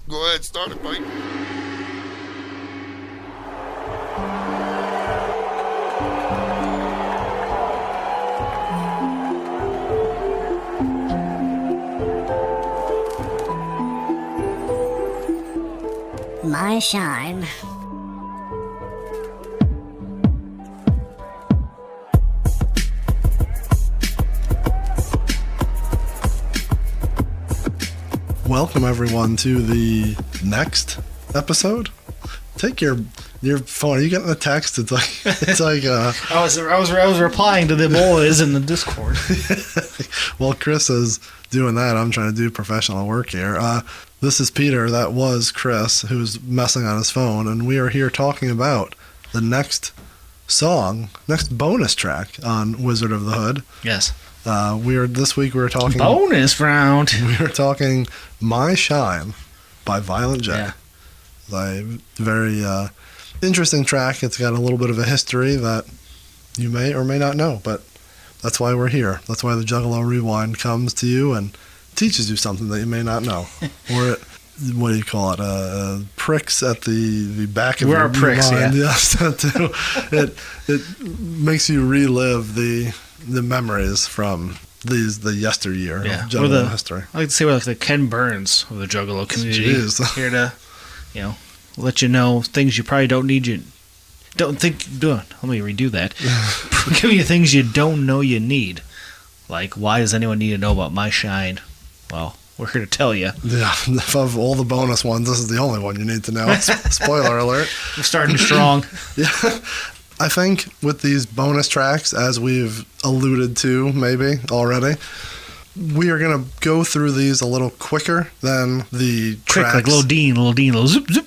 Go ahead, start it, Mike. My shine. Welcome everyone to the next episode. Take your phone. Are you getting a text? It's like I was replying to the boys in the Discord. While Chris is doing that, I'm trying to do professional work here. This is Peter. That was Chris, who's messing on his phone, and we are here talking about the next bonus track on Wizard of the Hood. Yes. This week we were talking bonus round. We were talking "My Shine" by Violent J. Yeah. A very interesting track. It's got a little bit of a history that you may or may not know, but that's why we're here. That's why the Juggalo Rewind comes to you and teaches you something that you may not know. Or what do you call it? Pricks at the back of your pricks, mind. yeah. Yes, that too. It makes you relive the memories from the yesteryear of Juggalo history. I like to say we're like the Ken Burns of the Juggalo community. Jeez. Here to, let you know things you probably don't need. Let me redo that. Give you things you don't know you need. Like, why does anyone need to know about My Shine? Well, we're here to tell you. Yeah, of all the bonus ones, this is the only one you need to know. Spoiler alert. We're starting strong. Yeah. I think with these bonus tracks, as we've alluded to maybe already, we are going to go through these a little quicker than the tracks. Like little Dean, little zip, zip.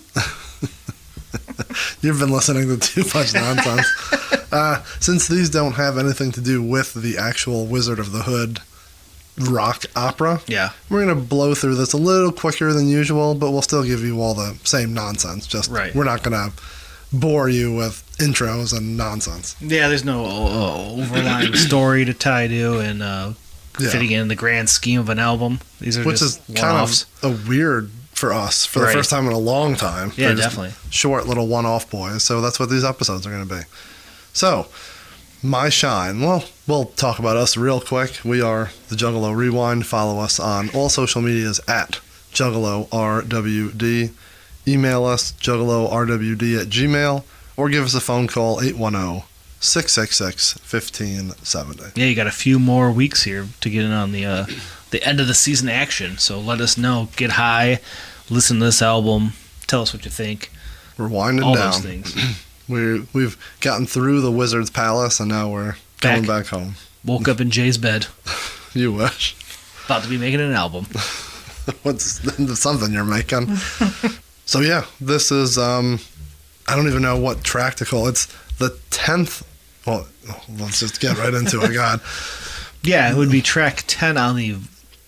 You've been listening to too much nonsense. Since these don't have anything to do with the actual Wizard of the Hood rock opera, we're going to blow through this a little quicker than usual, but we'll still give you all the same nonsense. We're not going to bore you with intros and nonsense. Yeah, there's no overlying story to tie to and fitting in the grand scheme of an album. These are which just is kind one-offs. of a weird for us for the first time in a long time. Yeah, They're just definitely. Short little one-off boys. So that's what these episodes are going to be. So, My Shine. Well, we'll talk about us real quick. We are the Juggalo Rewind. Follow us on all social medias at JuggaloRWD. Email us, juggalorwd@gmail.com, or give us a phone call, 810-666-1570. Yeah, you got a few more weeks here to get in on the end of the season action. So let us know. Get high, listen to this album, tell us what you think. We're winding all down. Those things. We've gotten through the Wizard's Palace, and now we're going back home. Woke up in Jay's bed. You wish. About to be making an album. What's something you're making? So yeah, this is, I don't even know what track to call. It's the 10th. Well, let's just get right into it, God. Yeah, it would be track 10 on the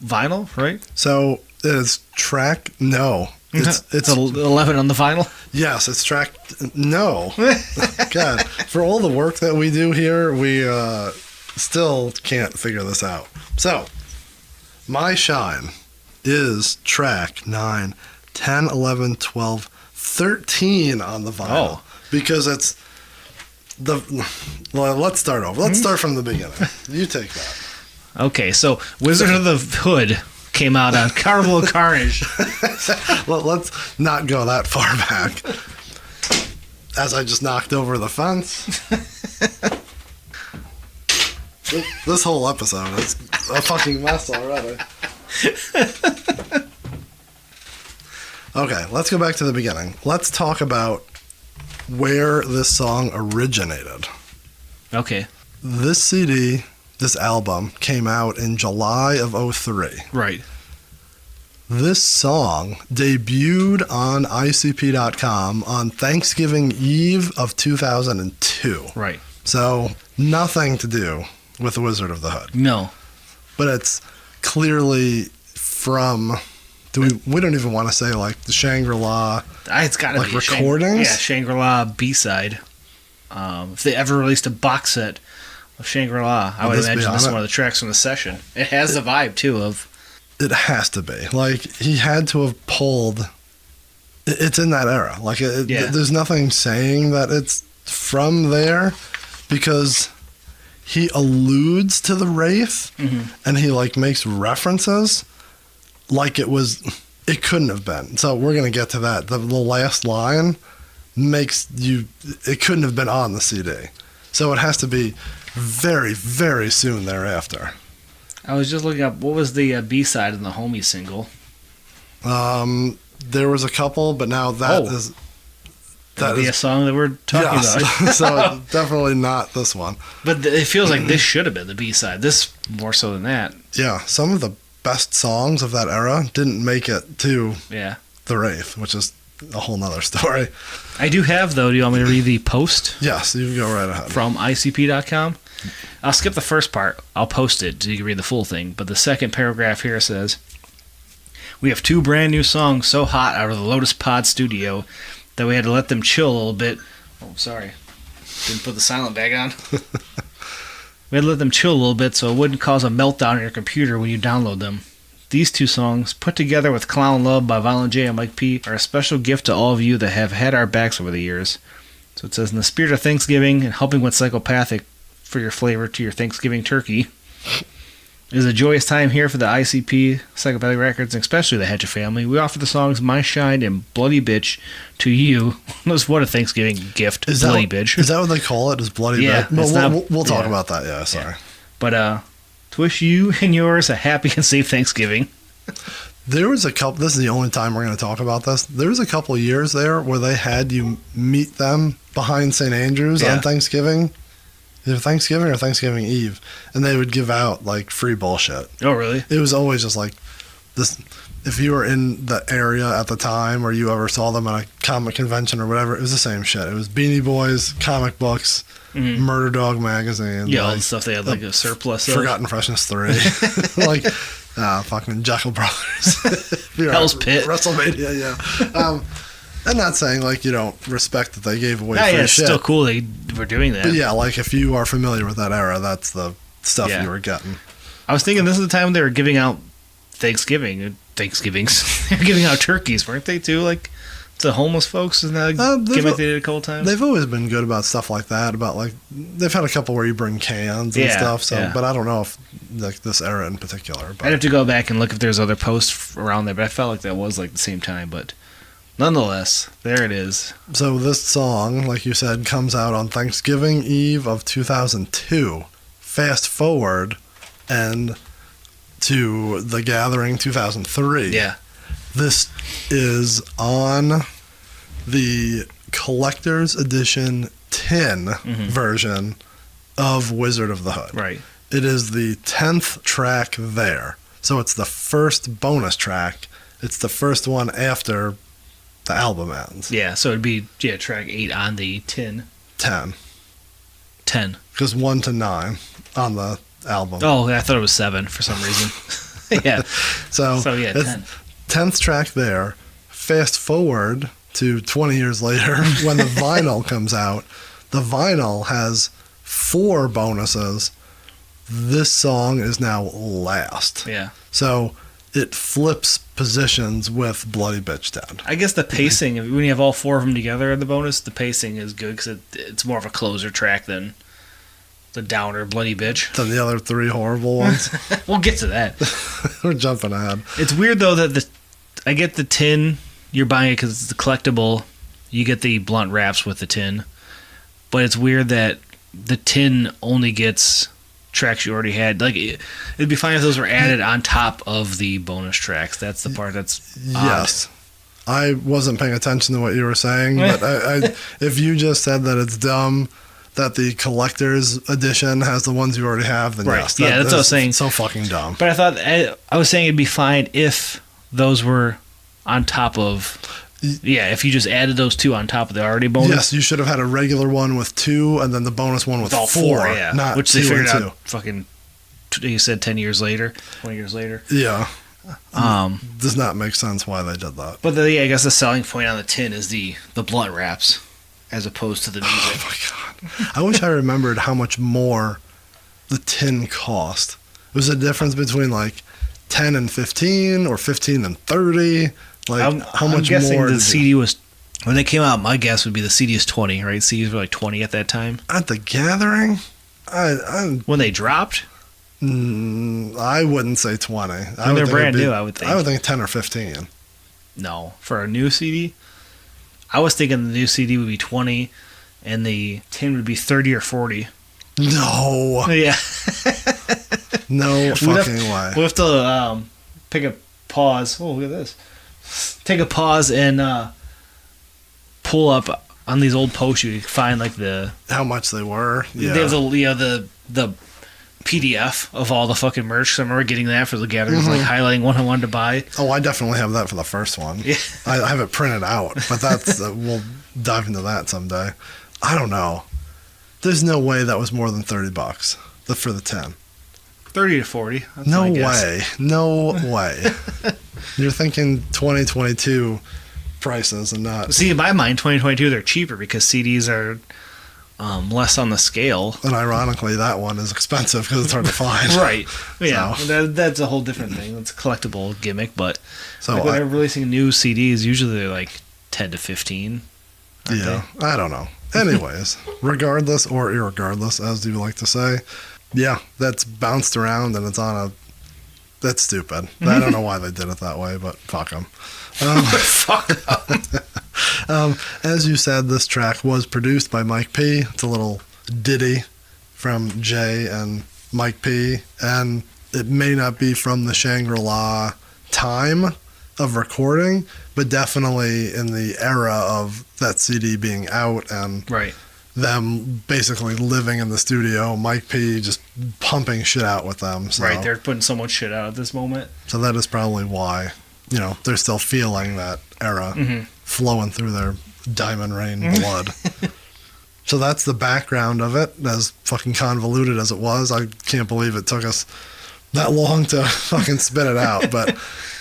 vinyl, right? So it's track, no. It's 11 on the vinyl? Yes, it's track, no. God, for all the work that we do here, we still can't figure this out. So, My Shine is track 9, 10, 11, 12, 13 on the vinyl. Oh. Because it's let's start over. Let's start from the beginning. You take that. Okay, so Wizard of the Hood came out on Carnival of Carnage. Let's not go that far back. As I just knocked over the fence. This whole episode is a fucking mess already. Okay, let's go back to the beginning. Let's talk about where this song originated. Okay. This CD, this album, came out in July of 2003. Right. This song debuted on ICP.com on Thanksgiving Eve of 2002. Right. So, nothing to do with The Wizard of the Hood. No. But it's clearly from... We don't even want to say like the Shangri-La. It's got to like be recordings. Shangri-La B-side. If they ever released a box set of Shangri-La, I would imagine this is one of the tracks from the session. It has the vibe too of. It has to be like he had to have pulled It's in that era. Like, there's nothing saying that it's from there, because he alludes to the Wraith, and he like makes references like it couldn't have been. So we're gonna get to that. The last line it couldn't have been on the CD. So it has to be very, very soon thereafter. I was just looking up, what was the B-side in the Homie single? There was a couple, but now that is a song that we're talking about. So definitely not this one. But it feels like this should have been the B-side. This more so than that. Yeah, some of the best songs of that era didn't make it to the Wraith, which is a whole nother story. I do have, though, do you want me to read the post? Yes, you can go right ahead. From ICP.com. I'll skip the first part. I'll post it so you can read the full thing. But the second paragraph here says, "We have 2 brand new songs so hot out of the Lotus Pod studio that we had to let them chill a little bit." Oh, sorry. Didn't put the silent bag on. We had to let them chill a little bit so it wouldn't cause a meltdown on your computer when you download them. These 2 songs, put together with Clown Love by Violent J and Mike P, are a special gift to all of you that have had our backs over the years. So it says, in the spirit of Thanksgiving and helping with Psychopathic for your flavor to your Thanksgiving turkey, it is a joyous time here for the ICP, Psychopathic Records, and especially the Hatchet family. We offer the songs My Shine and Bloody Bitch to you. What a Thanksgiving gift, Bloody Bitch. Is that what they call it? Is Bloody Bitch? We'll talk about that, sorry. Yeah. But to wish you and yours a happy and safe Thanksgiving. There was a couple, this is the only time we're going to talk about this. There was a couple of years there where they had you meet them behind St. Andrews on Thanksgiving. Either Thanksgiving or Thanksgiving Eve, and they would give out like free bullshit. Oh, really? It was always just like this. If you were in the area at the time, or you ever saw them at a comic convention or whatever, it was the same shit. It was Beanie Boys, comic books, Murder Dog magazine, all the stuff they had like a surplus of. Forgotten Freshness 3, like fucking Jackal Brothers, Hell's Pit, WrestleMania, I'm not saying like you don't respect that they gave away free it's shit. still cool they were doing that. But yeah, like if you are familiar with that era, that's the stuff you were getting. I was thinking this is the time they were giving out Thanksgivings. They were giving out turkeys, weren't they too? Like to homeless folks, isn't that a gimmick they did a couple times? They've always been good about stuff like that. About like they've had a couple where you bring cans and stuff. So, but I don't know if like this era in particular. But. I'd have to go back and look if there's other posts around there. But I felt like that was like the same time. But nonetheless, there it is. So this song, like you said, comes out on Thanksgiving Eve of 2002. Fast forward and to The Gathering 2003. Yeah. This is on the collector's edition tin version of Wizard of the Hood. Right. It is the 10th track there. So it's the first bonus track. It's the first one after the album ends. Yeah, so it'd be track 8 on the tin. 10. Because 1 to 9 on the album. Oh, I thought it was 7 for some reason. Yeah. So 10. 10th track there. Fast forward to 20 years later when the vinyl comes out. The vinyl has 4 bonuses. This song is now last. Yeah. So it flips positions with Bloody Bitch Dead. I guess the pacing, when you have all 4 of them together in the bonus, the pacing is good because it's more of a closer track than the downer Bloody Bitch. Than the other 3 horrible ones. We'll get to that. We're jumping ahead. It's weird though that I get the tin, you're buying it because it's the collectible, you get the blunt wraps with the tin, but it's weird that the tin only gets tracks you already had. Like it'd be fine if those were added on top of the bonus tracks. That's the part that's yes. I wasn't paying attention to what you were saying, but I if you just said that it's dumb that the collector's edition has the ones you already have, then right. yes. That's what I was saying. So fucking dumb. But I thought I was saying it'd be fine if those were on top of. Yeah, if you just added those 2 on top of the already bonus. Yes, you should have had a regular one with 2 and then the bonus one with all 4. Yeah. Not which they 2 figured and 2. out fucking, you said 10 years later, 20 years later. Yeah. Does not make sense why they did that. But I guess the selling point on the tin is the blunt wraps as opposed to the music. Oh my God. I wish I remembered how much more the tin cost. It was a difference between like 10 and 15 or 15 and 30. Like, how I'm much guessing more? The CD was, when they came out, my guess would be the CD is 20, right? CDs were like 20 at that time. At the Gathering, when they dropped, I wouldn't say 20. When they're brand new, I would think. I would think 10 or 15. No, for a new CD, I was thinking the new CD would be 20, and the tin would be 30 or 40. No. Yeah. No fucking way. We'll have to pick a pause. Oh, look at this. Take a pause and pull up on these old posts. You find like how much they were. Yeah. They have the PDF of all the fucking merch. So I remember getting that for the gatherings, like highlighting one I wanted to buy. Oh, I definitely have that for the first one. Yeah. I have it printed out, but that's we'll dive into that someday. I don't know. There's no way that was more than $30 for the 10. 30 to 40. That's No my guess. way. No way. You're thinking 2022 prices and not. See, in my mind, 2022 they're cheaper because CDs are less on the scale. And ironically, that one is expensive because it's hard to find. Right. Yeah. So. That's a whole different thing. It's a collectible gimmick, but So like when they're releasing new CDs, usually they're like 10 to 15. Yeah. I don't know. Anyways, regardless or irregardless, as you like to say, yeah, that's bounced around and it's on a. That's stupid. I don't know why they did it that way, but fuck them. Fuck them. As you said, this track was produced by Mike P. It's a little ditty from Jay and Mike P. And it may not be from the Shangri-La time of recording, but definitely in the era of that CD being out and Right. them basically living in the studio, Mike P just pumping shit out with them. So. Right, they're putting so much shit out at this moment. So that is probably why, they're still feeling that era flowing through their diamond rain blood. So that's the background of it, as fucking convoluted as it was. I can't believe it took us that long to fucking spit it out. But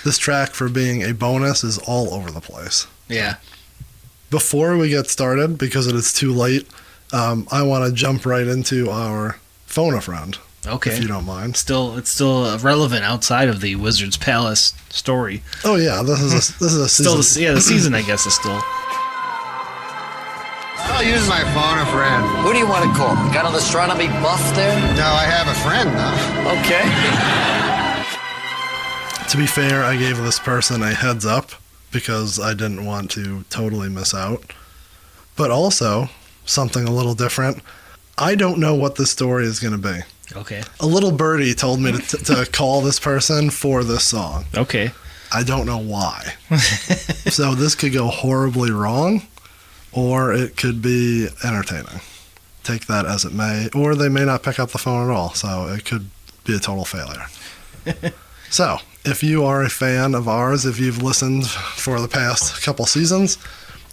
this track, for being a bonus, is all over the place. Yeah. Before we get started, because it is too late, I want to jump right into our phone-a-friend. Okay. If you don't mind. It's still relevant outside of the Wizard's Palace story. Oh yeah, this is a season. Still, the season I guess is still. I'll use my phone a friend. Who do you want to call? Got an astronomy buff there? No, I have a friend though. Okay. To be fair, I gave this person a heads up because I didn't want to totally miss out. But also, something a little different. I don't know what this story is going to be. Okay. A little birdie told me to call this person for this song. Okay. I don't know why. So this could go horribly wrong, or it could be entertaining. Take that as it may. Or they may not pick up the phone at all, so it could be a total failure. So, if you are a fan of ours, if you've listened for the past couple seasons,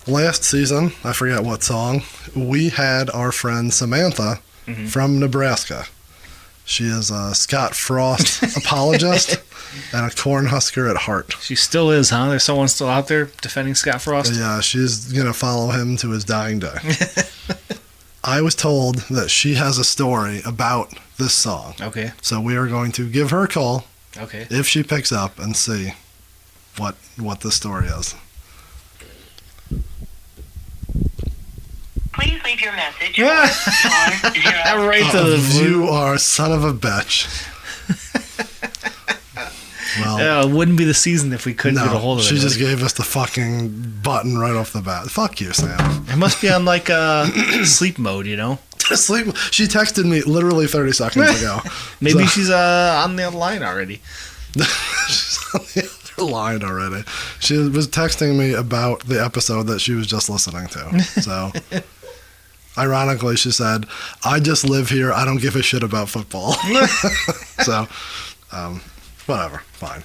last season, I forget what song, we had our friend Samantha from Nebraska. She is a Scott Frost apologist and a Cornhusker at heart. She still is, huh? There's someone still out there defending Scott Frost? Yeah, she's going to follow him to his dying day. I was told that she has a story about this song. Okay. So we are going to give her a call. Okay. If she picks up, and see what the story is. Please leave your message. Right to the You are a son of a bitch. Well, it wouldn't be the season if we couldn't get a hold of it. She just gave us the fucking button right off the bat. Fuck you, Sam. It must be on like sleep mode, Sleep. She texted me literally 30 seconds ago. Maybe she's on the line already. She's on the other line already. She was texting me about the episode that she was just listening to. So, ironically, she said, "I just live here. I don't give a shit about football." So, whatever. Fine.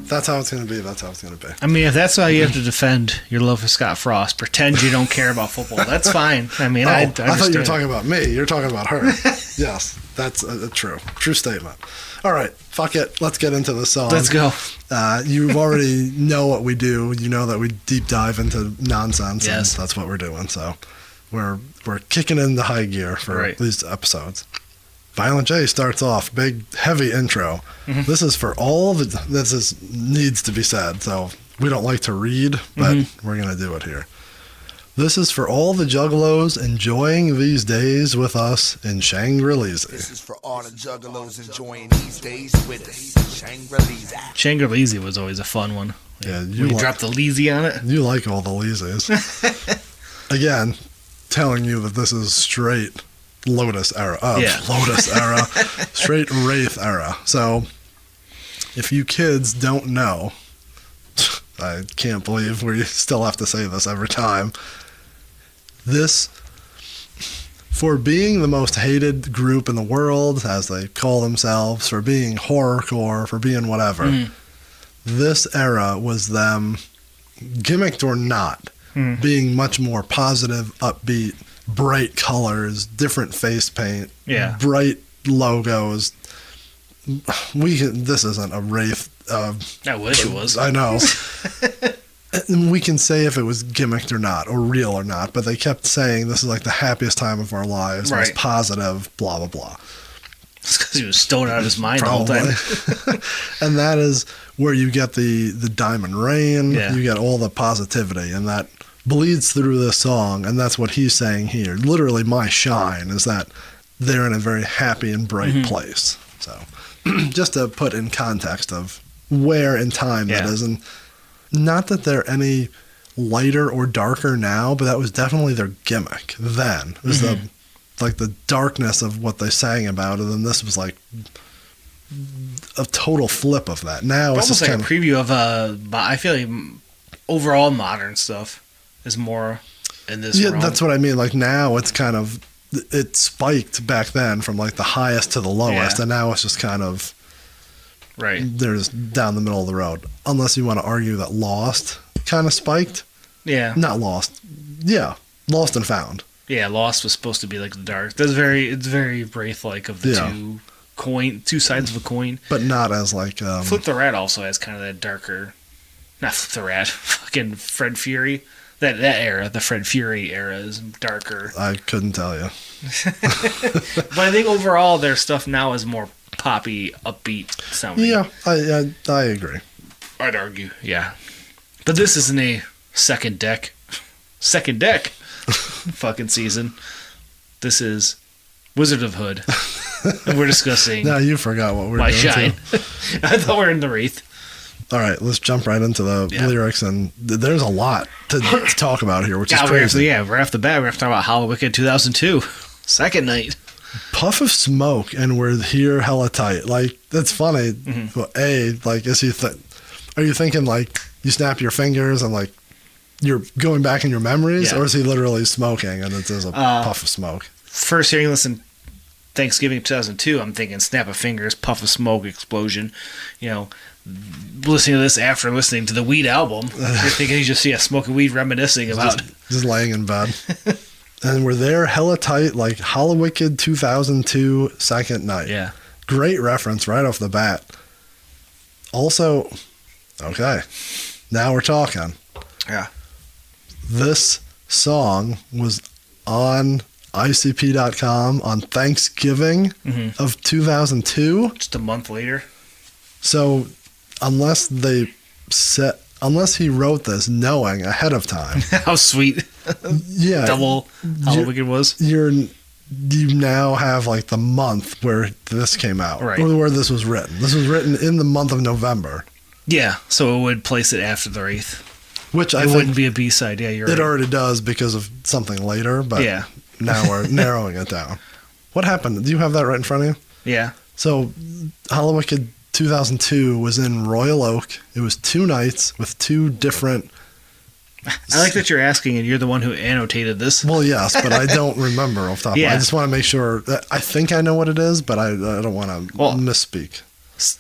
That's how it's going to be. That's how it's going to be. I mean, if that's how you have to defend your love for Scott Frost, pretend you don't care about football. That's fine. I mean, I thought you were talking about me. You're talking about her. Yes, that's a true statement. All right, fuck it. Let's get into the song. Let's go. You already know what we do. You know that we deep dive into nonsense. Yes. And that's what we're doing. So we're kicking into high gear for these episodes. Violent J starts off, big, heavy intro. This is for all needs to be said. So we don't like to read, but we're going to do it here. This is for all the Juggalos enjoying these days with us in Shangri-Lisa. This is for all the Juggalos enjoying these days with us in Shangri-Lisa. Shangri-Lisa was always a fun one. Yeah, you drop the Leezy on it. You like all the Lisas. Again, telling you that this is straight Lotus era. Lotus era. Straight Wraith era. So, if you kids don't know, I can't believe we still have to say this every time. This, for being the most hated group in the world, as they call themselves, for being horrorcore, for being whatever, this era was them, gimmicked or not, being much more positive, upbeat, bright colors, different face paint, bright logos. This isn't a Wraith. I wish it was. I know. And we can say if it was gimmicked or not, or real or not, but they kept saying this is like the happiest time of our lives, most positive, blah, blah, blah. It's because he was stoned out of his mind the whole time. And that is where you get the Diamond Rain, you get all the positivity, and that bleeds through this song, and that's what he's saying here. Literally, my shine is that they're in a very happy and bright place. So, just to put in context of where in time that is, and not that they're any lighter or darker now, but that was definitely their gimmick then. It was the darkness of what they sang about, and then this was like a total flip of that. Now it's almost just like a preview of I feel like overall modern stuff is more in this realm. That's what I mean. Like now it's kind of, it spiked back then from like the highest to the lowest, and now it's just kind of there's down the middle of the road. Unless you want to argue that Lost kind of spiked. Not Lost. Lost and Found. Lost was supposed to be like the dark. It's very Wraith-like of the two sides of a coin. But not as like Flip the Rat also has kind of that darker, not Flip the Rat, fucking Fred Fury. That era, the Fred Fury era, is darker. I couldn't tell you. But I think overall their stuff now is more poppy, upbeat sounding. Yeah, I agree. I'd argue, But this isn't a second deck fucking season. This is Wizard of Hood. And we're discussing now you forgot what we're My doing Shine. I thought we were in the Wraith. All right, let's jump right into the lyrics, and there's a lot to talk about here, which is crazy. Right off the bat, we're going to talk about Hallowicked 2002, second night. Puff of smoke, and we're here hella tight. Like, that's funny. Well, like, are you thinking, like, you snap your fingers and, like, you're going back in your memories, or is he literally smoking and it is a puff of smoke? First hearing this in Thanksgiving 2002, I'm thinking snap of fingers, puff of smoke, explosion. Listening to this after listening to the Weed album, you're thinking you just see a smoking weed reminiscing about just laying in bed. And we're there hella tight, like Hallowicked 2002 second night. Yeah. Great reference right off the bat. Also, okay, now we're talking. Yeah. This song was on ICP.com on Thanksgiving of 2002. Just a month later. So, unless he wrote this knowing ahead of time. How sweet. Double Hallowicked was. You now have like the month where this came out. Right. Or where this was written. This was written in the month of November. Yeah, so it would place it after the Wraith. Which I think think wouldn't be a B-side. Yeah, you're right. It already does because of something later, but now we're narrowing it down. What happened? Do you have that right in front of you? Yeah. So, Hallowicked 2002 was in Royal Oak. It was 2 nights with 2 different... I like that you're asking and you're the one who annotated this. Well, yes, but I don't remember off the top. I just want to make sure. I think I know what it is, but I don't want to misspeak.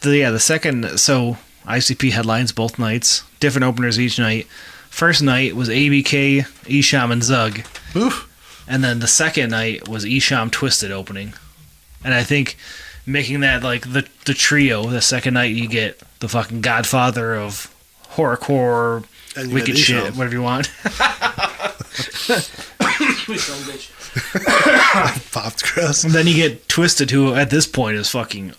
The second... So, ICP headlines both nights. Different openers each night. First night was ABK, Esham, and Zug. Oof. And then the second night was Esham Twisted opening. And I think... making that like the trio, the second night you get the fucking godfather of horrorcore, wicked shit, whatever you want. Popped Chris. And then you get Twisted, who at this point is fucking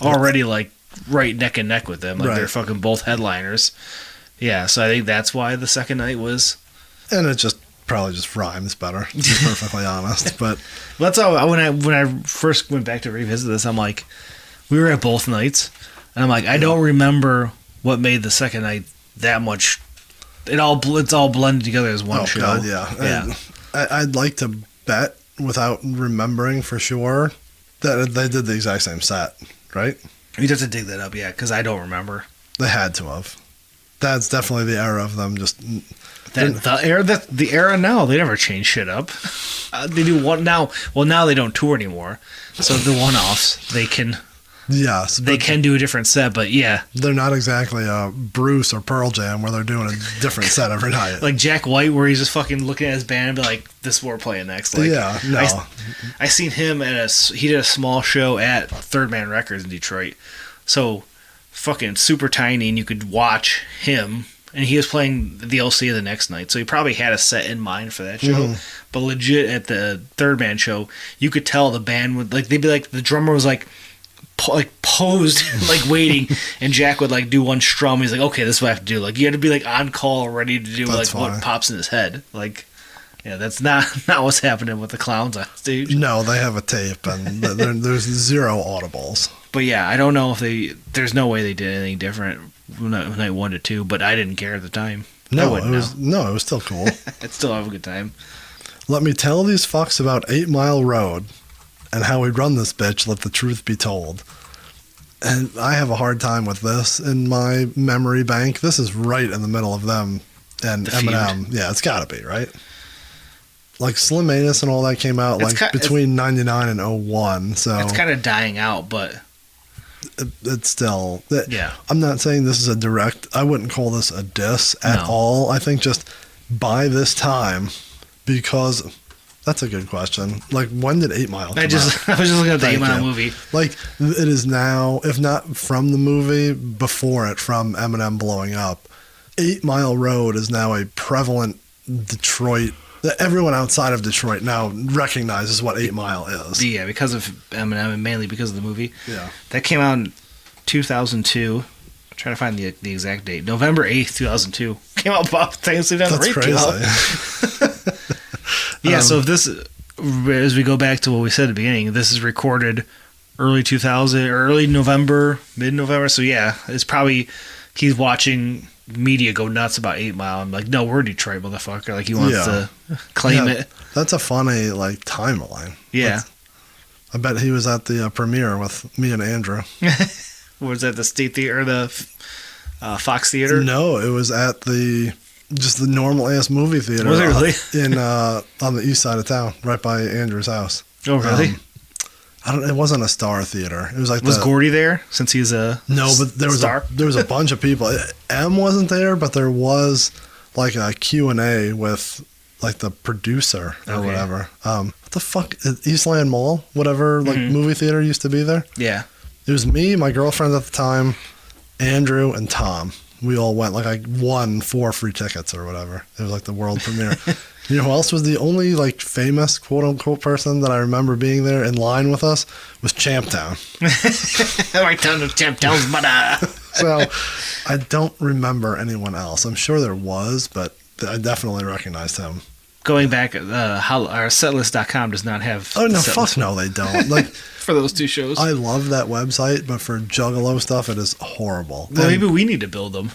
already like right neck and neck with them. Like they're fucking both headliners. Yeah, so I think that's why the second night was. And it just probably just rhymes better, to be perfectly honest. But that's all. When I first went back to revisit this, I'm like, we were at both nights, and I'm like, I don't remember what made the second night that much. It's all blended together as one show. God, yeah. I'd like to bet without remembering for sure that they did the exact same set, right? You'd have to dig that up, yeah, because I don't remember. They had to have. That's definitely the era of them just. The era now, they never change shit up. They do one now. Well, now they don't tour anymore, so the one-offs they can. Yes, they can do a different set, but yeah, they're not exactly Bruce or Pearl Jam where they're doing a different set every night. Like Jack White, where he's just fucking looking at his band and be like, "This is what we're playing next." Like, yeah, no. I seen him he did a small show at Third Man Records in Detroit, so fucking super tiny, and you could watch him. And he was playing the LC the next night, so he probably had a set in mind for that show. Mm-hmm. But legit at the Third Man show, you could tell the band would they'd be like, the drummer was like posed, like waiting, and Jack would like do one strum. He's like, okay, this is what I have to do. Like you had to be like on call, ready to do what pops in his head. Like, yeah, that's not what's happening with the clowns on stage. No, they have a tape, and there's zero audibles. But yeah, I don't know if there's no way they did anything different night 1 to 2, but I didn't care at the time. No, it was still cool. I'd still have a good time. Let me tell these fucks about 8 Mile Road and how we run this bitch, let the truth be told. And I have a hard time with this in my memory bank. This is right in the middle of them and Eminem. Yeah, it's gotta be, right? Like Slim Anus and all that came out between 99 and 01, so it's kind of dying out, but it's still. Yeah. I'm not saying this is a direct. I wouldn't call this a diss at all. I think just by this time, because that's a good question. Like, when did 8 Mile come out? I was just looking at the 8 Mile movie. Like, it is now, if not from the movie, before it, from Eminem blowing up. 8 Mile Road is now a prevalent Detroit. Everyone outside of Detroit now recognizes what 8 Mile is. Yeah, because of Eminem and mainly because of the movie. Yeah. That came out in 2002. I'm trying to find the exact date. November 8th, 2002. Came out about Thanksgiving. That's crazy. Yeah, so if this, as we go back to what we said at the beginning, this is recorded early 2000, early November, mid-November. So yeah, it's probably, he's watching media go nuts about 8 Mile. I'm like, no, we're Detroit, motherfucker. Like, he wants to claim it. That's a funny, like, timeline. Yeah. I bet he was at the premiere with me and Andrew. Was that the State Theater or the Fox Theater? No, it was at just the normal ass movie theater. Was it really? On the east side of town, right by Andrew's house. Oh, really? It wasn't a Star Theater. It was like was Gordy there since he's a but there was a bunch of people. M wasn't there, but there was like a Q&A with like the producer or whatever. What the fuck? Eastland Mall, whatever movie theater used to be there. Yeah. It was me, my girlfriend at the time, Andrew, and Tom. We all went. Like, I won 4 free tickets or whatever. It was like the world premiere. You know who else was the only like famous quote unquote person that I remember being there in line with us was Champtown. Right down to Champtown's butter. So I don't remember anyone else. I'm sure there was, but I definitely recognized him. Going back, our setlist.com does not have. Oh no, fuck no, they don't. Like for those 2 shows. I love that website, but for Juggalo stuff, it is horrible. Well, maybe we need to build them.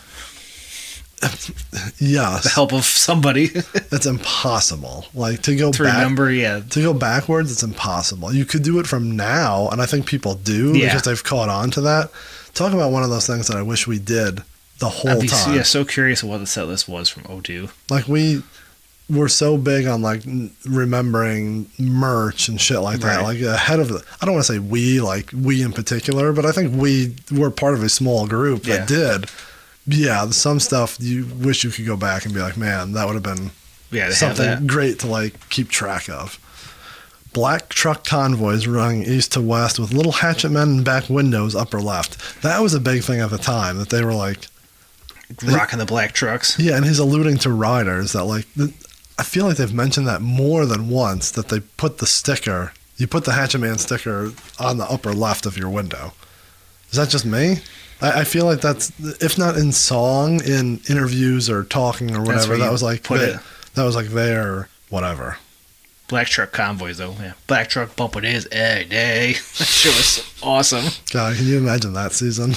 Yes. The help of somebody. It's impossible. Like to go to go backwards, it's impossible. You could do it from now, and I think people do because they've caught on to that. Talk about one of those things that I wish we did the whole time. Yeah, so curious of what the set list was from 02. Like we're so big on like remembering merch and shit like that. Like ahead of I don't want to say we in particular, but I think we were part of a small group that did. Yeah, some stuff you wish you could go back and be like, man, that would have been something great to like keep track of. Black truck convoys running east to west with little hatchet men in back windows upper left. That was a big thing at the time that they were like rocking the black trucks. Yeah, and he's alluding to riders that like I feel like they've mentioned that more than once that they put you put the hatchet man sticker on the upper left of your window. Is that just me? I feel like that's, if not in song, in interviews or talking or whatever, that was like their whatever. Black Truck Convoys, though. Yeah. Black Truck bumping his every day. That shit was awesome. God, can you imagine that season?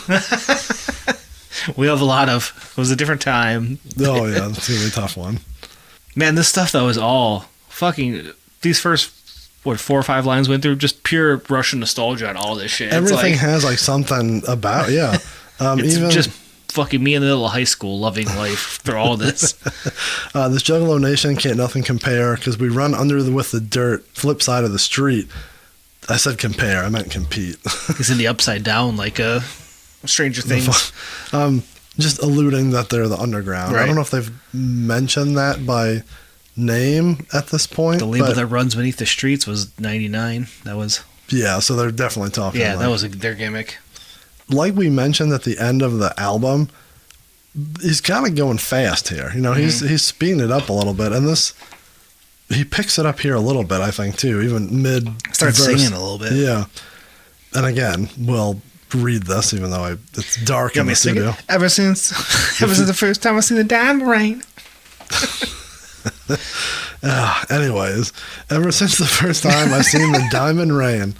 We have a lot of... It was a different time. Oh, yeah. It's going to be a tough one. Man, this stuff, though, is all fucking... These first, 4 or 5 lines went through, just pure Russian nostalgia on all this shit. Everything has, like, something about... Yeah. It's even just fucking me in the middle of high school loving life through all this. This Juggalo Nation can't nothing compare because we run under with the dirt, flip side of the street. I said compare, I meant compete. He's in the upside down like a Stranger Things. Just alluding that they're the underground. Right. I don't know if they've mentioned that by name at this point. The label that runs beneath the streets was 99. That was... Yeah, so they're definitely talking. Yeah, that was their gimmick. Like we mentioned at the end of the album, he's kind of going fast here. You know, he's speeding it up a little bit, and he picks it up here a little bit, I think, too, even mid. Starts singing a little bit. Yeah, and again, we'll read this, even though it's dark in the studio. Ever since the first time I seen the diamond rain. Anyways, ever since the first time I seen the diamond rain,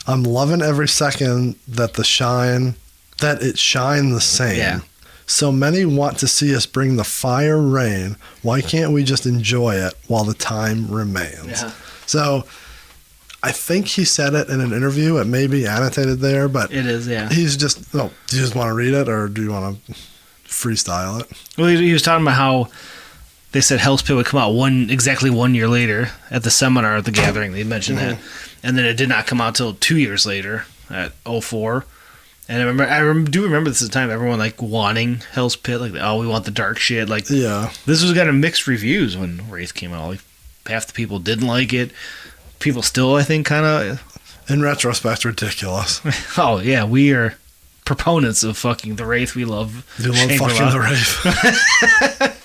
I'm loving every second that it shine the same. Yeah. So many want to see us bring the fire rain. Why can't we just enjoy it while the time remains? Yeah. So I think he said it in an interview. It may be annotated there, but it is, yeah. He's just, do you just want to read it or do you want to freestyle it? Well, he was talking about how they said Hell's Pit would come out exactly 1 year later at the seminar at the gathering. They mentioned that. And then it did not come out till 2 years later at 04. And I do remember this at the time, everyone like wanting Hell's Pit, like, oh, we want the dark shit. Like, yeah, this was kind of mixed reviews when Wraith came out. Like, half the people didn't like it. People still, I think, kind of... In retrospect, ridiculous. Oh, yeah, we are proponents of fucking the Wraith. We love You love fucking the Wraith.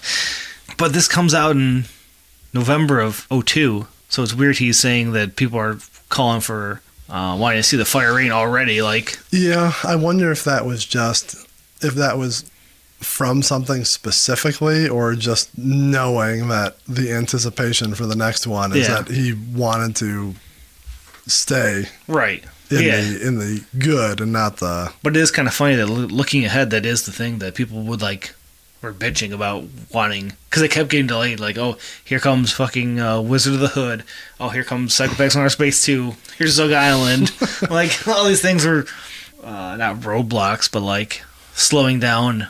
But this comes out in November of 02, so it's weird he's saying that people are calling for wanting to see the fire rain already. Like, yeah, I wonder if that was from something specifically or just knowing that the anticipation for the next one is that he wanted to stay right in the good and not the... But it is kind of funny that looking ahead, that is the thing that people would like were bitching about wanting, because it kept getting delayed. Like, oh, here comes fucking Wizard of the Hood. Oh, here comes Psychopaths on Our Space 2. Here's Zug Island. Like, all these things were not roadblocks, but like slowing down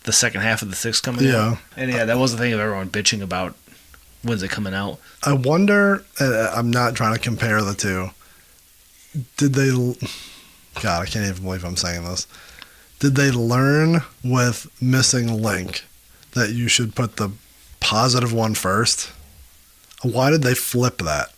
the second half of the sixth coming out. And yeah, that was the thing of everyone bitching about. When's it coming out? I wonder, I'm not trying to compare the two. Did they... God, I can't even believe I'm saying this. Did they learn with Missing Link that you should put the positive one first? Why did they flip that?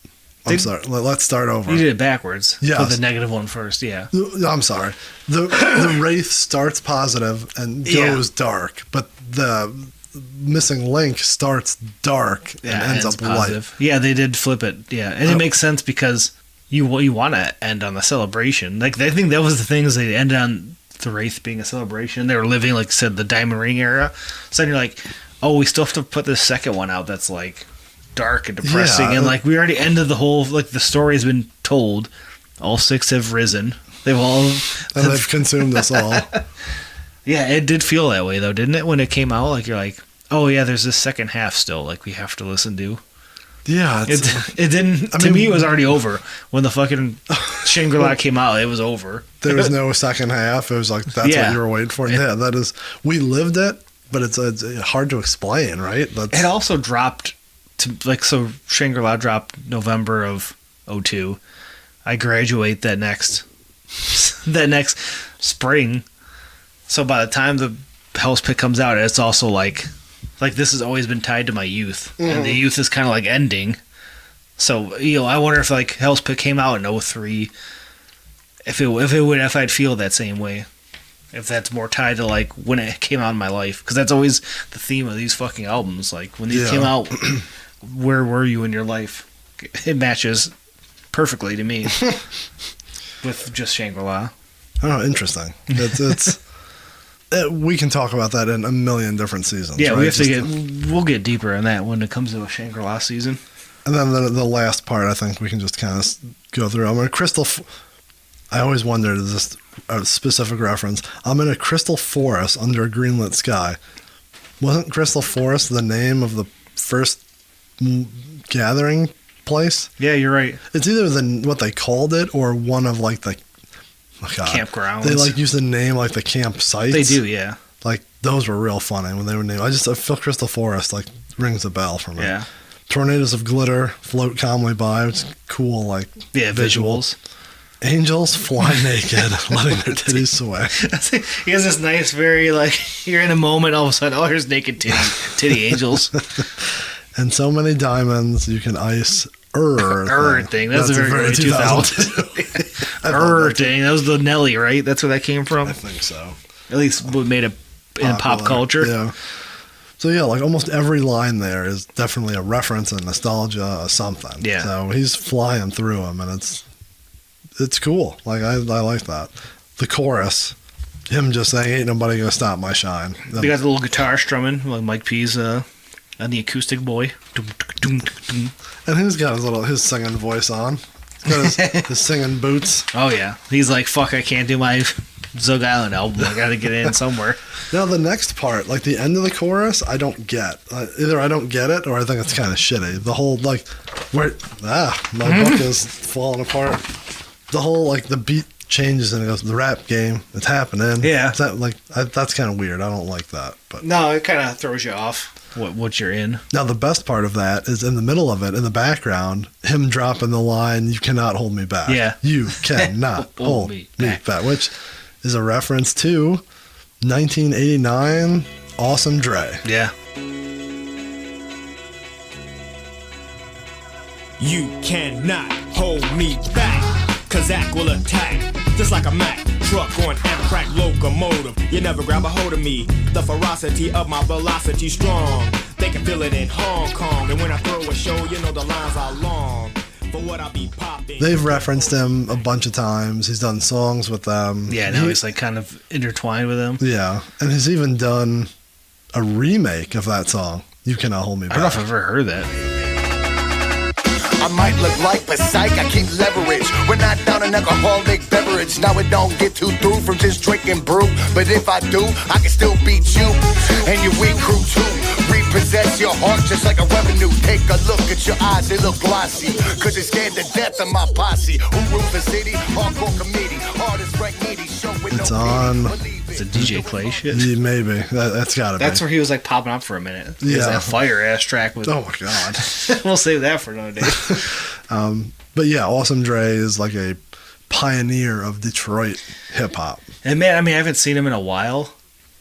I'm sorry. Let's start over. You did it backwards. Yes. Put the negative one first, yeah. I'm sorry. The Wraith starts positive and goes dark, but the Missing Link starts dark and ends up positive. light. Yeah, they did flip it. Yeah, and it makes sense because you want to end on a celebration. Like, I think that was the thing, is they ended on the Wraith being a celebration. They were living, like I said, the Diamond Ring era. So then you're like, oh, we still have to put this second one out that's like dark and depressing. And like, we already ended the whole, like, the story has been told. All six have risen. They've consumed us all. Yeah, it did feel that way though, didn't it? When it came out, like, you're like, oh yeah, there's this second half still, like, we have to listen to. Yeah, it didn't. To me, it was already over when the fucking Shangri-La came out. It was over. There was no second half. It was like, that's what you were waiting for. Yeah, that is. We lived it, but it's hard to explain, right? It also dropped to, like, so Shangri-La dropped November of 02. I graduate that next spring. So by the time the Hell's Pit comes out, it's also like this has always been tied to my youth, and the youth is kind of like ending. So, you know, I wonder if like Hell's Pit came out in 03, if I'd feel that same way, if that's more tied to like when it came out in my life, because that's always the theme of these fucking albums. Like, when these came out, where were you in your life? It matches perfectly to me with just Shangri-La. Oh, interesting. It's We can talk about that in a million different seasons. Yeah, right? we have to we'll get deeper in that when it comes to a Shangri-La season. And then the last part, I think we can just kind of go through. I'm in a crystal. I always wondered, is this a specific reference? I'm in a crystal forest under a greenlit sky. Wasn't Crystal Forest the name of the first gathering place? Yeah, you're right. It's either what they called it or one of like the campgrounds. They like used to name like the campsites. They do, yeah. Like those were real funny when they were named. I feel Crystal Forest like rings a bell for me. Yeah. Tornadoes of glitter float calmly by, which is cool. Like visuals. Angels fly naked, letting their titties sway. He has this nice, very like you're in a moment. All of a sudden, oh, here's naked titty angels. And so many diamonds you can ice. Thing. That's a very 2000 thing. That was the Nelly, right? That's where that came from. I think so. At least what made it in pop culture. Yeah. So yeah, like almost every line there is definitely a reference and nostalgia or something. Yeah. So he's flying through them, and it's cool. Like I like that. The chorus, him just saying, "Ain't nobody gonna stop my shine." They got the little guitar strumming, like Mike P's on the acoustic boy. And he's got his singing voice on. He's got his singing boots. Oh yeah, he's like, "Fuck, I can't do my Juggalo album. I gotta get in somewhere." Now the next part, like the end of the chorus, I don't get. Either I don't get it, or I think it's kind of shitty. The whole like, my book is falling apart. The whole like the beat changes and it goes, the rap game, it's happening. Yeah, that's kind of weird. I don't like that. But no, it kind of throws you off what you're in. Now the best part of that is in the middle of it, in the background, him dropping the line, "You cannot hold me back." Yeah, you cannot hold me back, which is a reference to 1989 Awesome Dre. Yeah. You cannot hold me back, 'cause Zach will attack, just like a Mack truck on Amtrak locomotive. You never grab a hold of me, the ferocity of my velocity strong. They can feel it in Hong Kong, and when I throw a show, you know the lines are long. For what I be popping. They've referenced him a bunch of times. He's done songs with them. Yeah, now he's like kind of intertwined with them. Yeah, and he's even done a remake of that song, "You Cannot Hold Me Back." I don't know if I've ever heard that. I might look like a psych, I keep leverage. We're not down an alcoholic beverage. Now it don't get too through from just drinking brew. But if I do, I can still beat you and your weak crew too. Repossess your heart just like a revenue. Take a look at your eyes, they look glossy. 'Cause it's scared to death of my posse. Who rules the city? Hardcore committee. Artists rank needy. Show with it's no on. It's a DJ Clay shit. Yeah, maybe. That's gotta be. That's where he was like popping up for a minute. Yeah. That fire ass track with. Oh my god. We'll save that for another day. But yeah, Awesome Dre is like a pioneer of Detroit hip hop. And man, I mean, I haven't seen him in a while,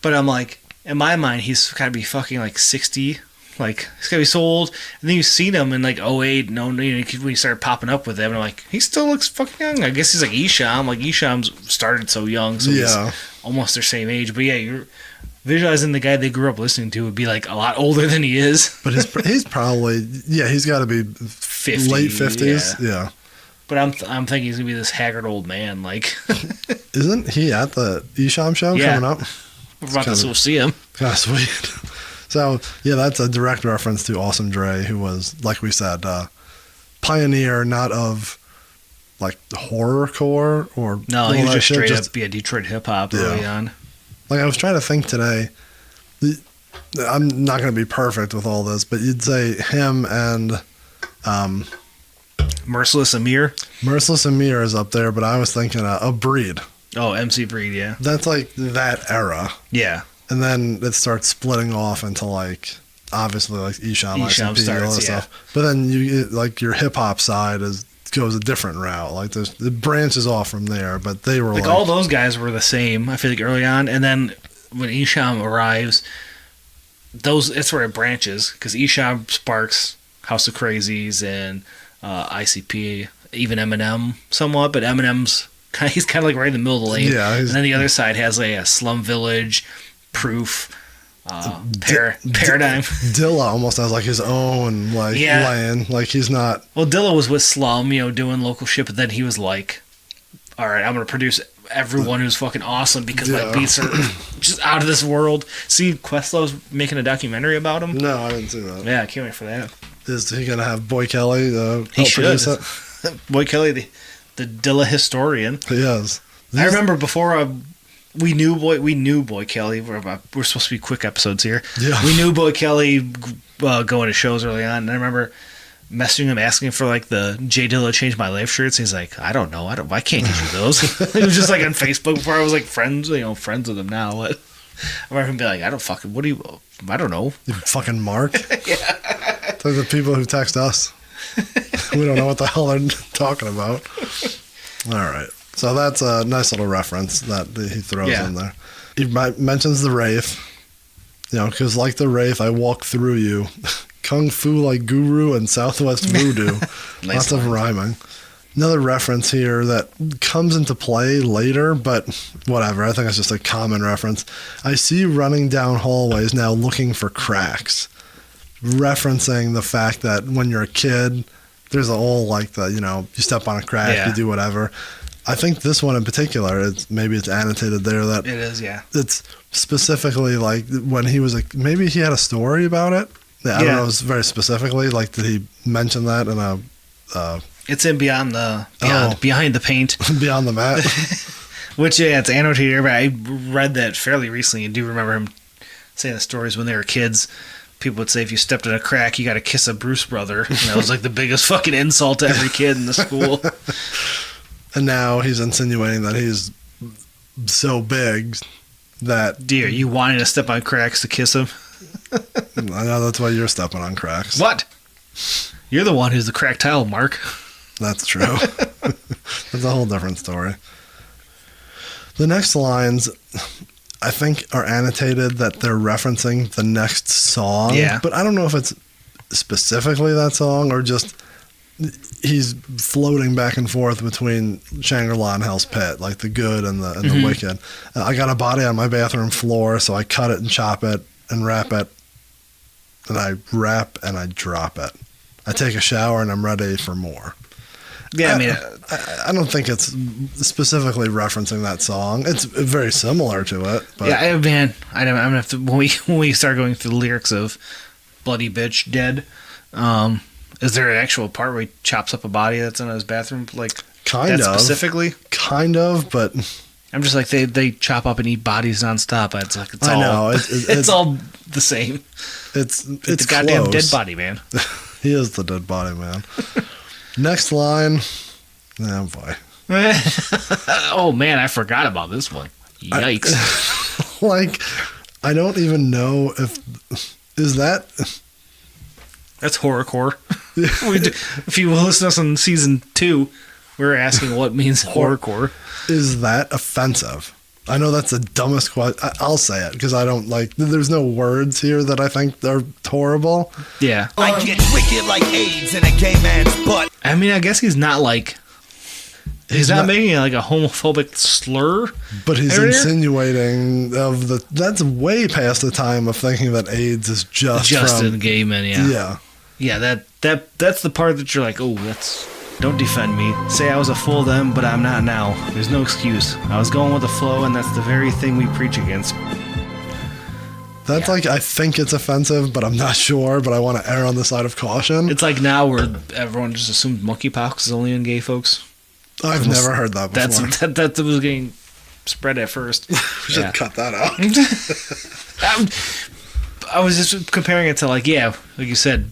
but I'm like, in my mind, he's gotta be fucking like 60. Like, he's gotta be so old. And then you seen him in like 08, when he started popping up with them, and I'm like, he still looks fucking young. I guess he's like Esham. Like, Esham's started so young, so he's almost their same age. But yeah, you're visualizing the guy they grew up listening to would be like a lot older than he is. But he's probably, he's gotta be 50, late 50s. Yeah. But I'm thinking he's gonna be this haggard old man. Like, isn't he at the Esham show coming up? We're about to see him. Kind of sweet. So yeah, that's a direct reference to Awesome Dre, who was, like we said, pioneer, not of like horrorcore or no, he was just straight up Detroit hip hop early on. Like I was trying to think today. I'm not going to be perfect with all this, but you'd say him and Merciless Amir. Merciless Amir is up there, but I was thinking a Breed. Oh, MC Breed, yeah. That's like that era. Yeah. And then it starts splitting off into like, obviously like Esham ICP, starts, all that stuff. But then you like your hip hop side goes a different route. Like it branches off from there, but they were like all those guys were the same, I feel like, early on. And then when Esham arrives, it's where it branches, because Esham sparks House of Crazies and ICP, even Eminem somewhat, but Eminem's he's kind of like right in the middle of the lane. Yeah, and then the other side has like a Slum Village, Proof, Paradigm. Dilla almost has like his own lane. Like he's not. Well, Dilla was with Slum, doing local shit, but then he was like, all right, I'm going to produce everyone who's fucking awesome because my beats are just out of this world. See, Questlo's making a documentary about him. No, I didn't see that. Yeah, I can't wait for that. Is he gonna have Boy Kelly? He should. Boy Kelly, the Dilla historian. He is. I remember before we knew Boy Kelly. We're supposed to be quick episodes here. Yeah. We knew Boy Kelly going to shows early on, and I remember messaging him asking for like the J Dilla Changed My Life shirts. He's like, I don't know, I can't get you those. It was just like on Facebook before I was like friends with him now. But I remember him being like, I don't know. You fucking Mark. Yeah. It's like the people who text us. We don't know what the hell they're talking about. All right. So that's a nice little reference that he throws in there. He mentions the Wraith. Because like the Wraith, I walk through you. Kung Fu like Guru and Southwest Voodoo. Lots of rhyming. Another reference here that comes into play later, but whatever. I think it's just a common reference. I see you running down hallways now looking for cracks. Referencing the fact that when you're a kid, there's a whole you step on a crack, you do whatever. I think this one in particular, maybe it's annotated there that it is, yeah. It's specifically like when he was maybe he had a story about it. Yeah, I don't know. It was very specifically did he mention that in a? It's in behind the paint, beyond the mat. Which it's annotated. But I read that fairly recently and do remember him saying the stories when they were kids. People would say if you stepped in a crack, you got to kiss a Bruce brother. And that was like the biggest fucking insult to every kid in the school. And now he's insinuating that he's so big that... Dear, you wanting to step on cracks to kiss him? I know that's why you're stepping on cracks. What? You're the one who's the crack tile, Mark. That's true. That's a whole different story. The next lines, I think, are annotated that they're referencing the next song. Yeah. But I don't know if it's specifically that song or just... He's floating back and forth between Shangri-La and Hell's Pit, like the good and the wicked. I got a body on my bathroom floor, so I cut it and chop it and wrap it, and I wrap and I drop it. I take a shower and I'm ready for more. Yeah, I don't think it's specifically referencing that song. It's very similar to it. But. Yeah, man, I'm gonna have to when we start going through the lyrics of "Bloody Bitch Dead." Is there an actual part where he chops up a body that's in his bathroom, kind of specifically? Kind of, but I'm just like they chop up and eat bodies nonstop. I know it's all the same. It's a goddamn dead body, man. He is the dead body, man. Next line. Oh boy. Oh man, I forgot about this one. Yikes! I don't even know is that. That's horrorcore. If you listen to us on season 2, we were asking what means horrorcore. Is that offensive? I know that's the dumbest question. I'll say it because I don't there's no words here that I think are horrible. Yeah. I get wicked like AIDS in a gay man's butt. I mean, I guess he's not he's not making it like a homophobic slur. But he's insinuating that's way past the time of thinking that AIDS is just in gay men, yeah. Yeah. Yeah, that's the part that you're like, oh, don't defend me. Say I was a fool then, but I'm not now. There's no excuse. I was going with the flow, and that's the very thing we preach against. That's I think it's offensive, but I'm not sure, but I want to err on the side of caution. It's like now where everyone just assumed monkeypox is only in gay folks. I've never heard that before. That was getting spread at first. We should cut that out. I was just comparing it to like you said,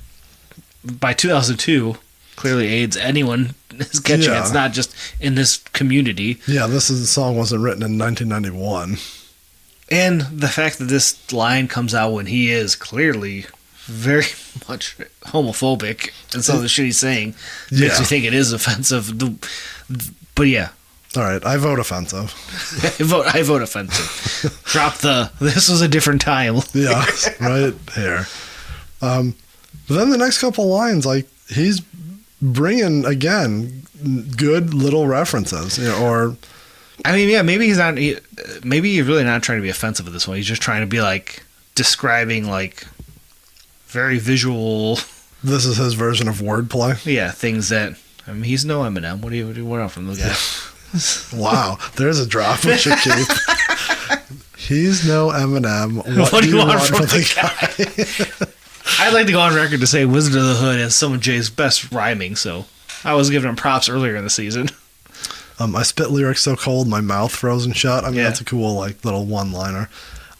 by 2002, clearly AIDS, anyone is catching it. It's not just in this community. Yeah, the song wasn't written in 1991. And the fact that this line comes out when he is clearly very much homophobic and some of the shit he's saying makes me think it is offensive. But yeah. All right, I vote offensive. I vote offensive. Drop this was a different time. Yeah, right here. But then the next couple lines, he's bringing again good little references, or. I mean, yeah, maybe he's not. Maybe he's really not trying to be offensive at this one. He's just trying to be describing very visual. This is his version of wordplay. Yeah, things that. I mean, he's no Eminem. What else from the guy? Wow, there's a drop we should keep. He's no Eminem. What do you want from the guy? I'd like to go on record to say Wizard of the Hood has some of Jay's best rhyming, so I was giving him props earlier in the season. I spit lyrics so cold my mouth frozen shut. I mean, that's a cool little one-liner.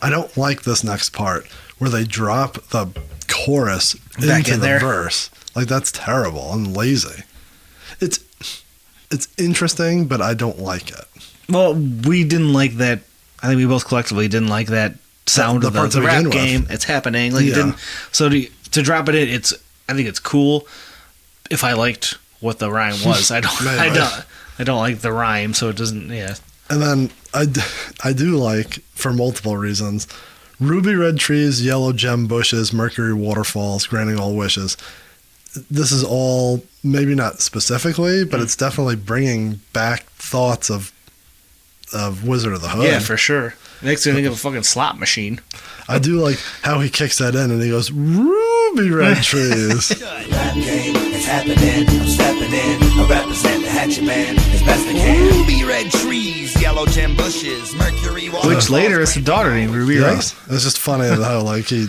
I don't like this next part where they drop the chorus into the verse. Like, that's terrible and lazy. It's interesting, but I don't like it. Well, we didn't like that. I think we both collectively didn't like that sound of the rap game. It's happening. Like, it didn't. So to drop it in, I think it's cool. If I liked what the rhyme was, I don't like the rhyme, so it doesn't. Yeah. And then I do like, for multiple reasons, ruby red trees, yellow gem bushes, mercury waterfalls, granting all wishes. This is all, maybe not specifically, but it's definitely bringing back thoughts of Wizard of the Hood. Yeah, for sure. Makes me think of a fucking slot machine. I do like how he kicks that in and he goes, ruby red trees. Rap game is happening. I'm stepping in. I represent the Hatchet Man as best I can. Ruby red trees, yellow gem bushes, mercury waterfalls. Which later is the daughter named Ruby, right? It's just funny how like he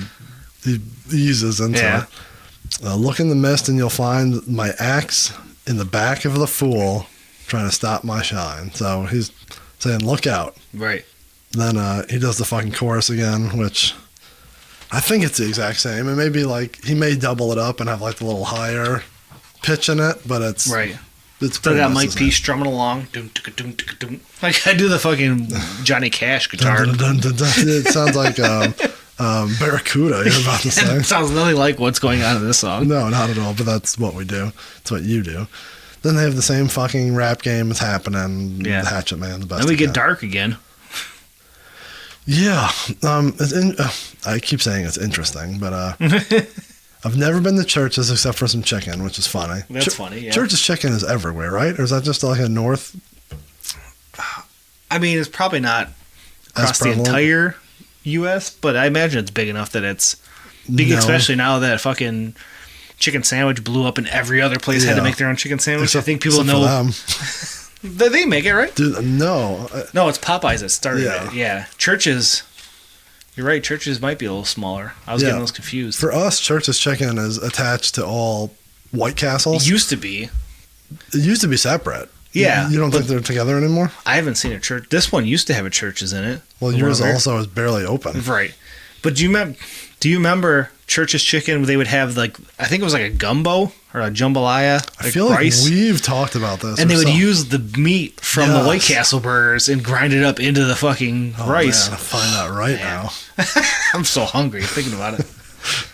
eases into it. Look in the mist and you'll find my axe in the back of the fool trying to stop my shine. So he's saying, look out. Right. Then he does the fucking chorus again, which I think it's the exact same. And maybe like he may double it up and have like a little higher pitch in it, but it's right. It's still got Mike P strumming along. Like I do the fucking Johnny Cash guitar. It sounds like Barracuda. You're about to say. It sounds nothing like what's going on in this song. No, not at all. But that's what we do. It's what you do. Then they have the same fucking rap game that's happening. Yeah. The Hatchet Man, the best. Then we get dark again. Yeah. I keep saying it's interesting, but I've never been to churches except for some chicken, which is funny. That's funny, yeah. Church's chicken is everywhere, right? Or is that just like a north? I mean, it's probably not across the entire U.S., but I imagine it's big enough that it's big, especially now that fucking chicken sandwich blew up and every other place had to make their own chicken sandwich. Except, I think people know. They make it, right? Dude, no. No, it's Popeyes that started it. Yeah. Churches, you're right, churches might be a little smaller. I was getting those confused. For us, Church's chicken is attached to all White Castles. It used to be. It used to be separate. Yeah. You don't think they're together anymore? I haven't seen a church. This one used to have a Church's in it. Well, yours also is barely open. Right. But do you remember Church's chicken? They would have like, I think it was like a gumbo or a jambalaya. I feel rice. Like we've talked about this. And they would use the meat from the White Castle burgers and grind it up into the fucking rice. Man, I find that right now. I'm so hungry thinking about it.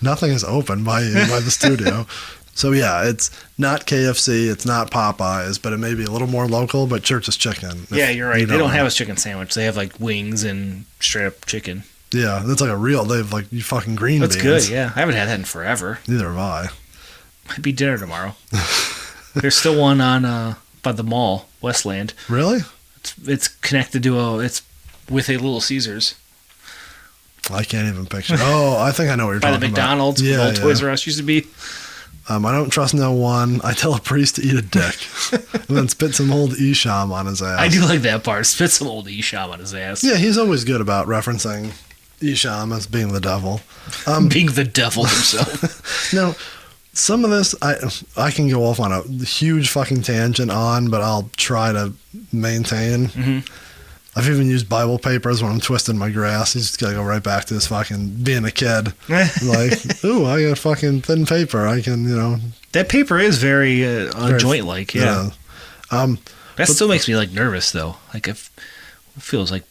Nothing is open by the studio. So yeah, it's not KFC, it's not Popeyes, but it may be a little more local, but Church's chicken. Yeah, you're right. They don't have a chicken sandwich. They have like wings and straight up chicken. Yeah, that's like they have like fucking green beans. That's good, yeah. I haven't had that in forever. Neither have I. Might be dinner tomorrow. There's still one on by the mall, Westland. Really? It's connected to it's with a Little Caesars. I can't even picture. Oh, I think I know what you're talking about. By the McDonald's, where old Toys R Us used to be. I don't trust no one. I tell a priest to eat a dick. And then spit some old Esham on his ass. I do like that part. Spit some old Esham on his ass. Yeah, he's always good about referencing Esham as being the devil. Being the devil himself. Now, some of this I can go off on a huge fucking tangent on, but I'll try to maintain. Mm-hmm. I've even used Bible papers when I'm twisting my grass. You just gotta go right back to this fucking being a kid. Like, ooh, I got fucking thin paper. I can, That paper is very joint-like, yeah. That still makes me, like, nervous, though. Like, it feels like,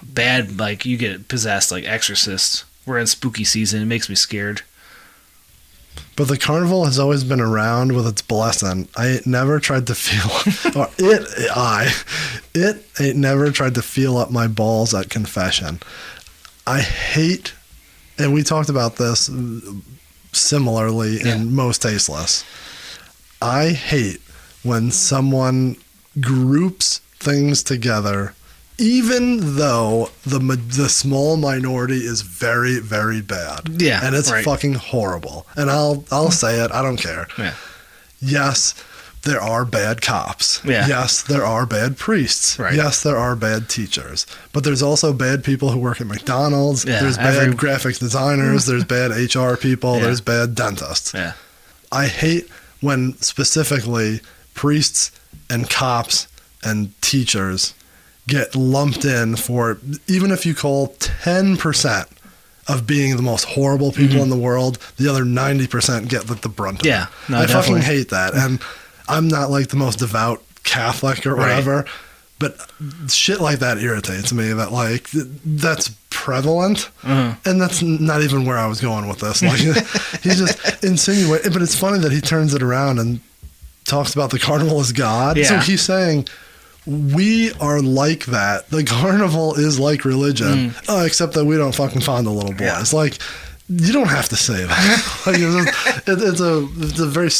bad, like, you get possessed, like Exorcist. We're in spooky season. It makes me scared. But the carnival has always been around with its blessing. I ain't never tried to feel, or it ain't never tried to feel up my balls at confession. I hate, and we talked about this similarly in Most Tasteless. I hate when someone groups things together, even though the small minority is very, very bad. Yeah, and it's fucking horrible. And I'll say it. I don't care. Yeah. Yes, there are bad cops. Yeah. Yes, there are bad priests. Right. Yes, there are bad teachers. But there's also bad people who work at McDonald's. Yeah, there's bad graphic designers. There's bad HR people. Yeah. There's bad dentists. Yeah. I hate when specifically priests and cops and teachers get lumped in for, even if you call 10% of being the most horrible people in the world, the other 90% get the brunt of it. Yeah. No, I definitely. fucking hate that. And I'm not like the most devout Catholic or whatever, but shit like that irritates me, that like that's prevalent. And that's not even where I was going with this. Like he's just insinuating, but it's funny that he turns it around and talks about the carnival as God. Yeah. So he's saying, we are like that. The carnival is like religion, except that we don't fucking fondle little boys. Yeah. Like, you don't have to say that. Like, it's a very.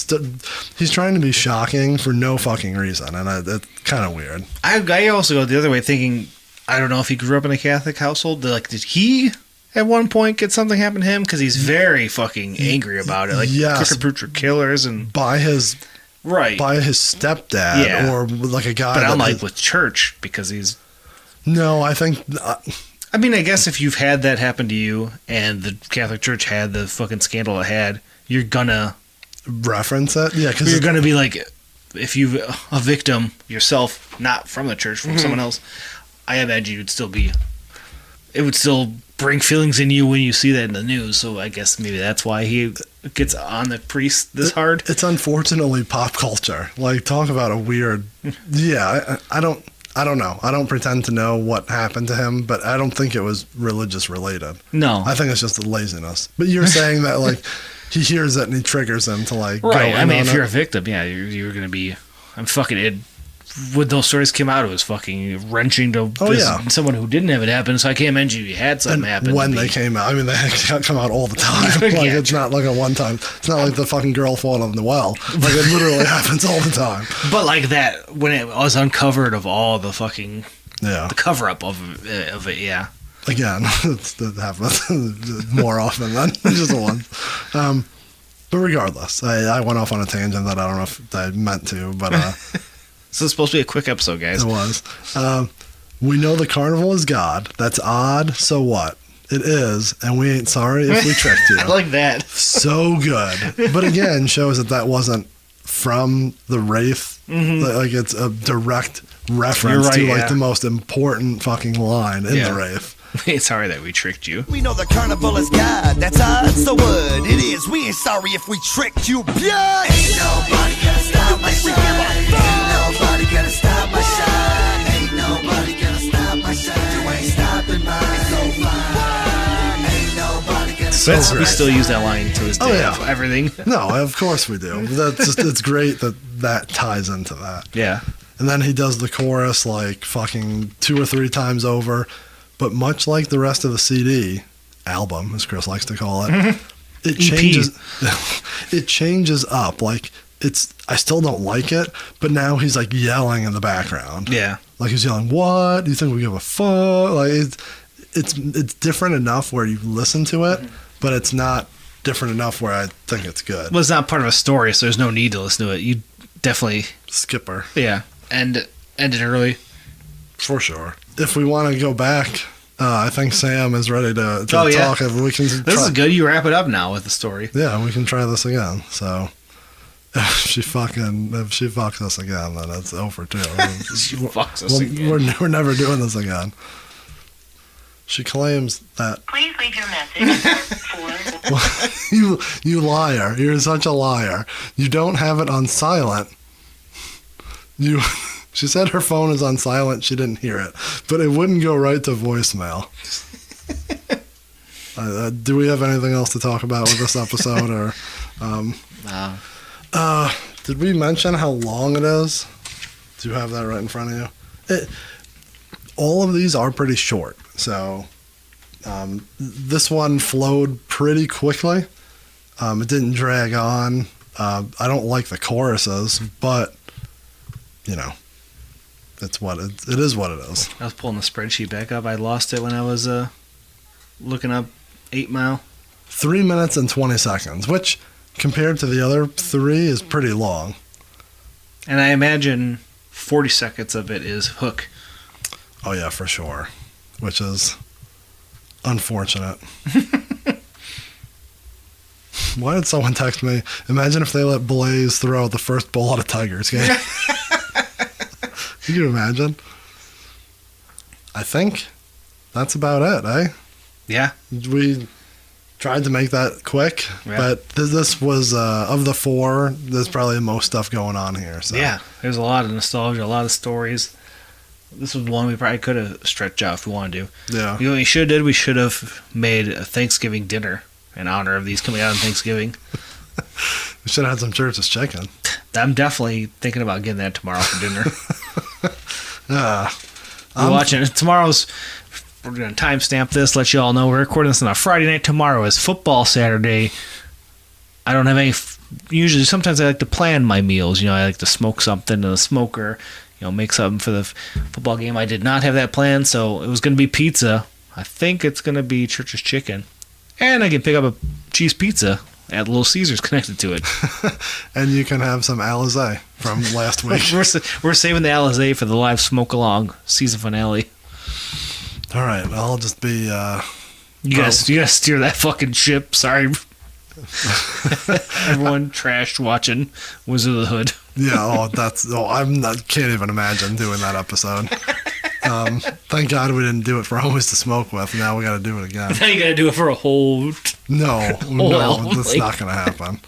He's trying to be shocking for no fucking reason, and it's kind of weird. I also go the other way, thinking, I don't know if he grew up in a Catholic household. Like, did he at one point get something happen to him? Because he's very fucking angry about it. Like, yes, crooked pooch killers and by his stepdad, or like a guy. But I'm like with church, because he's. No, I think. I mean, I guess if you've had that happen to you and the Catholic Church had the fucking scandal it had, you're gonna reference it. Yeah, because you're gonna be like, if you a victim yourself, not from the church, from someone else, I imagine you'd still be. It would still bring feelings in you when you see that in the news. So I guess maybe that's why he gets on the priest this hard. It's unfortunately pop culture. Like, talk about a weird. Yeah, I don't know. I don't pretend to know what happened to him, but I don't think it was religious related. No. I think it's just the laziness. But you're saying that, like, he hears it and he triggers him to, like, right. go I mean, if you're a it. victim, yeah, you're going to be. I'm fucking. When those stories came out, it was fucking wrenching to someone who didn't have it happen. So I can't imagine you had something happen. When they came out, I mean, they come out all the time. Like, Yeah. it's not like a one time. It's not like the fucking girl falling in the well. Like, it literally happens all the time. But like that, when it was uncovered of all the fucking the cover up of it, yeah. Again, it happens more often than just the one. But regardless, I went off on a tangent that I don't know if I meant to, but So it's supposed to be a quick episode, guys. it was. We know the carnival is God. That's odd. So what? It is, and we ain't sorry if we tricked you. I like that. So good. But again, shows that wasn't from the Wraith. Like, it's a direct reference to like the most important fucking line in the Wraith. It's sorry that we tricked you. We know the carnival is God, that's odd, so what? It is, we ain't sorry if we tricked you, bitch! Ain't nobody gonna stop my shine. Ain't nobody gonna stop my shine. Ain't nobody gonna stop my shine. You ain't stopping mine. It's so fine. Ain't nobody gonna We still use that line to this day. Oh, yeah. Everything. No, of course we do. That's just, it's great that ties into that. Yeah. And then he does the chorus like fucking 2 or 3 times over. But much like the rest of the CD, album, as Chris likes to call it, it changes. It changes up. Like, I still don't like it, but now he's like yelling in the background. Yeah. Like, he's yelling, "What? Do you think we give a fuck?" Like, it's different enough where you listen to it, but it's not different enough where I think it's good. Well, it's not part of a story, so there's no need to listen to it. You definitely Skipper. Yeah. End it early. For sure. If we want to go back, I think Sam is ready to Oh, yeah. talk. If we can This is good. You wrap it up now with the story. Yeah, we can try this again. So if she fucks us again, then it's over too. She fucks us again. We're never doing this again. She claims that. Please leave your message You liar! You're such a liar. You don't have it on silent. She said her phone is on silent. She didn't hear it, but it wouldn't go right to voicemail. Do we have anything else to talk about with this episode, or? No. Did we mention how long it is? Do you have that right in front of you? All of these are pretty short, so this one flowed pretty quickly. It didn't drag on. I don't like the choruses, but you know. It is what it is. I was pulling the spreadsheet back up. I lost it when I was looking up 8 Mile. 3 minutes and 20 seconds, which compared to the other 3 is pretty long. And I imagine 40 seconds of it is hook. Oh, yeah, for sure. Which is unfortunate. Why did someone text me? Imagine if they let Blaze throw out the first bowl at a Tigers game. Can you imagine? I think that's about it, eh? Yeah. We tried to make that quick, but this was, of the four, there's probably the most stuff going on here. So. Yeah, there's a lot of nostalgia, a lot of stories. This was one we probably could have stretched out if we wanted to. Yeah. You know what we should have did? We should have made a Thanksgiving dinner in honor of these coming out on Thanksgiving. We should have had some church's chicken. I'm definitely thinking about getting that tomorrow for dinner. I'm watching it. We're going to timestamp this, let you all know we're recording this on a Friday night. Tomorrow is football Saturday. I don't have any... Usually, sometimes I like to plan my meals. You know, I like to smoke something in the smoker, you know, make something for the football game. I did not have that planned, so it was going to be pizza. I think it's going to be church's chicken. And I can pick up a cheese pizza at Little Caesars connected to it. And you can have some Alizé from last week. We're saving the Alizé for the live smoke-along season finale. All right, I'll just be... You gotta steer that fucking ship. Sorry. Everyone trashed watching Wizard of the Hood. Yeah, can't even imagine doing that episode. Thank God we didn't do it for Homies to Smoke With. Now we got to do it again. Now you got to do it for a whole... No, that's not going to happen.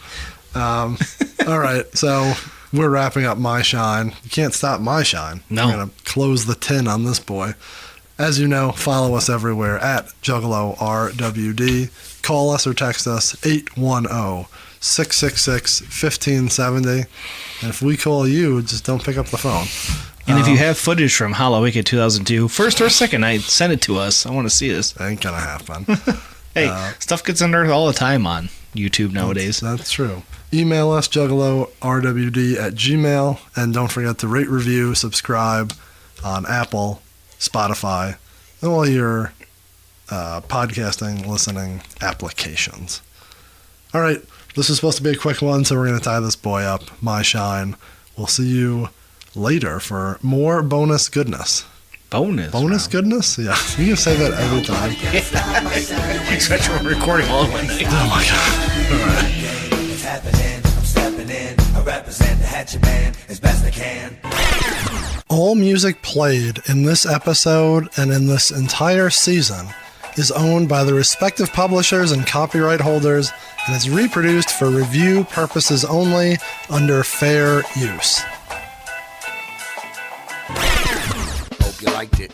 All right, so we're wrapping up My Shine. You can't stop My Shine. No. We're going to close the tin on this boy. As you know, follow us everywhere at Juggalo RWD. Call us or text us 810-666-1570. And if we call you, just don't pick up the phone. And if you have footage from Hallowicked 2002, first or second night, send it to us. I want to see this. Ain't gonna happen. Hey, stuff gets unearthed all the time on YouTube nowadays. That's true. Email us, juggalorwd@gmail.com. And don't forget to rate, review, subscribe on Apple, Spotify, and all your podcasting, listening applications. All right, this is supposed to be a quick one, so we're going to tie this boy up. My Shine. We'll see you later for more bonus goodness. Bonus goodness? Yeah, you can say that every time. Especially when we're recording all of my night. Oh my God. All right. It's happening, I'm stepping in. I represent the Hatchet Man as best I can. All music played in this episode and in this entire season is owned by the respective publishers and copyright holders and is reproduced for review purposes only under fair use. Hope you liked it.